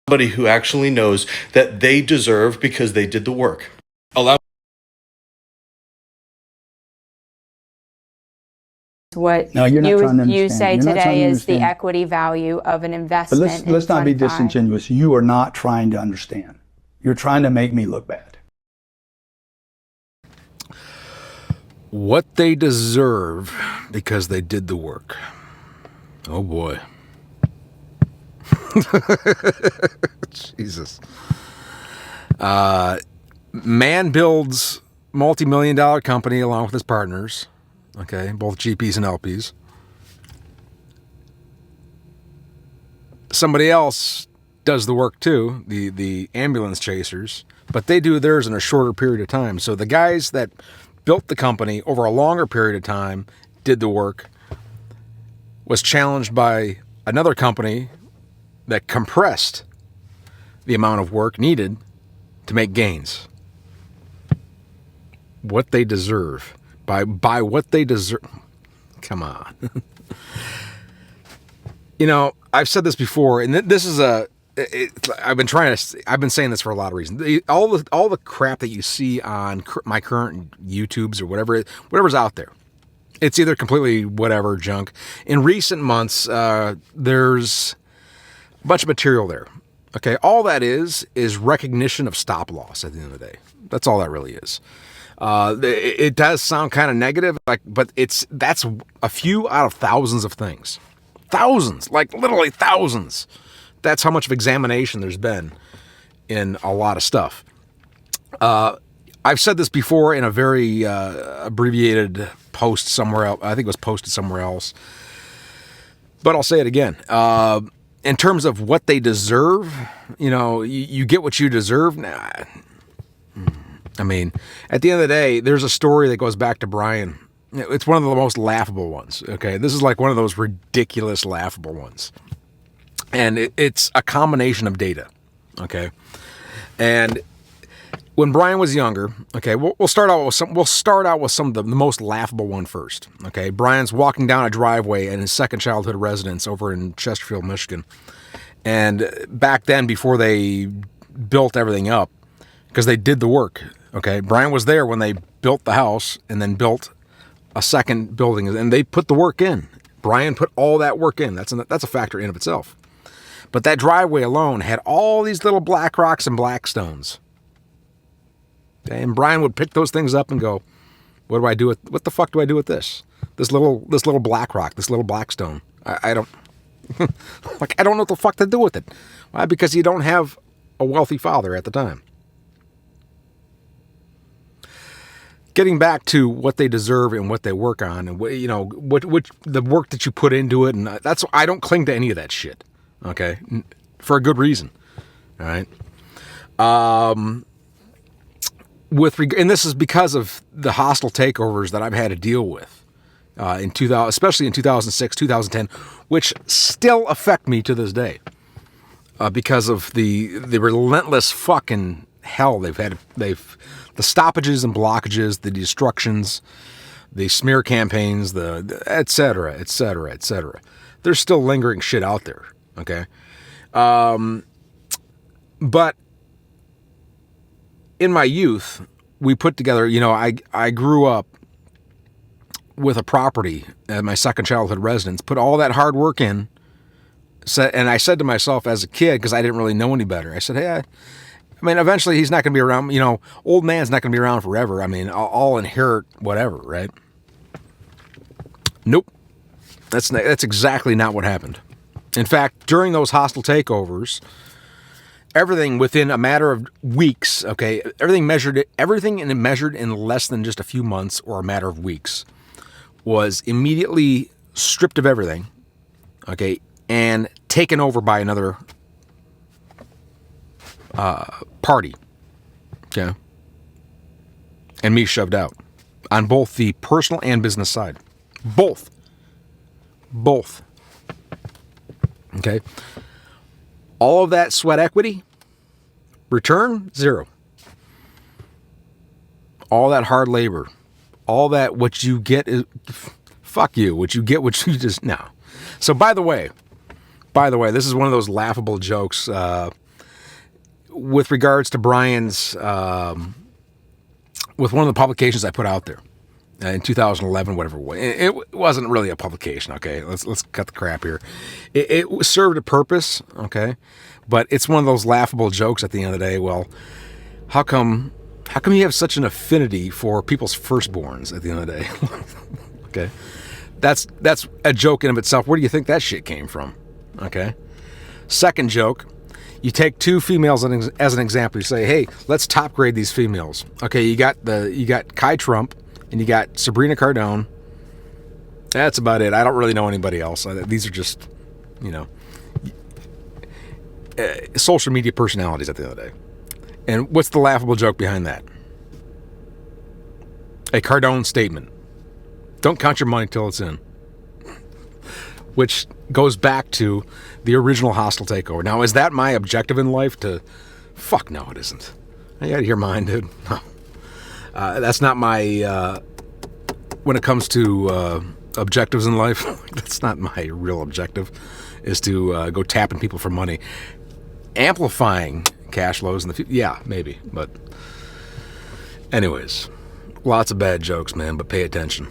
somebody who actually knows that they deserve because they did the work. Allow What No, you're not trying to you understand. say You're not trying today to is the understand. equity value of an But investment. let's not be in Fund 5. disingenuous. You are not trying to understand. You're trying to make me look bad. What they deserve because they did the work. Oh boy. Jesus. Man builds multi-million-dollar company along with his partners. Okay, both GPs and LPs. Somebody else does the work too, the ambulance chasers, but they do theirs in a shorter period of time. So the guys that built the company over a longer period of time, did the work, was challenged by another company that compressed the amount of work needed to make gains. What they deserve. By what they deserve. Come on. You know, I've said this before, and this is I've been saying this for a lot of reasons. All the crap that you see on my current YouTubes or whatever's out there, it's either completely whatever junk. In recent months, there's a bunch of material there. Okay, all that is recognition of stop loss at the end of the day. That's all that really is. It does sound kind of negative, but that's a few out of thousands of things. Thousands, like literally thousands. That's how much of examination there's been in a lot of stuff. I've said this before in a very abbreviated post somewhere else. I think it was posted somewhere else. But I'll say it again. In terms of what they deserve, you get what you deserve. Nah. I mean, at the end of the day, there's a story that goes back to Brian. It's one of the most laughable ones, okay? This is like one of those ridiculous, laughable ones. And it's a combination of data, okay? And when Brian was younger, okay, we'll start out with some of the most laughable one first, okay? Brian's walking down a driveway in his second childhood residence over in Chesterfield, Michigan. And back then, before they built everything up, because they did the work, okay? Brian was there when they built the house and then built a second building, and they put the work in. Brian put all that work in. That's a factor in of itself. But that driveway alone had all these little black rocks and black stones. Okay? And Brian would pick those things up and go, what the fuck do I do with this? This little black rock, this little black stone. I don't I don't know what the fuck to do with it. Why? Because you don't have a wealthy father at the time. Getting back to what they deserve and what they work on, and what the work that you put into it, and I don't cling to any of that shit. Okay, for a good reason. All right. And this is because of the hostile takeovers that I've had to deal with in 2000, especially in 2006, 2010, which still affect me to this day because of the relentless fucking hell they've had. The stoppages and blockages, the destructions, the smear campaigns, the et cetera, et cetera, et cetera. There's still lingering shit out there, okay? But in my youth, we put together, I grew up with a property at my second childhood residence, put all that hard work in, and I said to myself as a kid, because I didn't really know any better, I said, hey, eventually he's not going to be around, old man's not going to be around forever. I'll inherit whatever, right? Nope. That's exactly not what happened. In fact, during those hostile takeovers, everything within a matter of weeks, okay, everything measured in less than just a few months or a matter of weeks, was immediately stripped of everything, okay, and taken over by another party, okay, and me shoved out on both the personal and business side, both, okay. All of that sweat equity, return, zero. All that hard labor, all that what you get is, fuck you, what you get, what you just, no. So by the way, this is one of those laughable jokes, with regards to Brian's, with one of the publications I put out there in 2011, whatever it was. It wasn't really a publication, okay? Let's cut the crap here. It served a purpose, okay? But it's one of those laughable jokes at the end of the day. Well, how come you have such an affinity for people's firstborns at the end of the day? Okay? That's a joke in of itself. Where do you think that shit came from? Okay? Second joke, you take two females as an example. You say, hey, let's top grade these females. Okay, you got Kai Trump and you got Sabrina Cardone. That's about it. I don't really know anybody else. These are just, social media personalities at the end of the day. And what's the laughable joke behind that? A Cardone statement. Don't count your money till it's in. Which goes back to the original Hostile Takeover. Now, is that my objective in life to... Fuck no, it isn't. You out of your mind, dude. No. That's not my... when it comes to objectives in life, that's not my real objective, is to go tapping people for money. Amplifying cash flows in the future, yeah, maybe. But anyways, lots of bad jokes, man, but pay attention.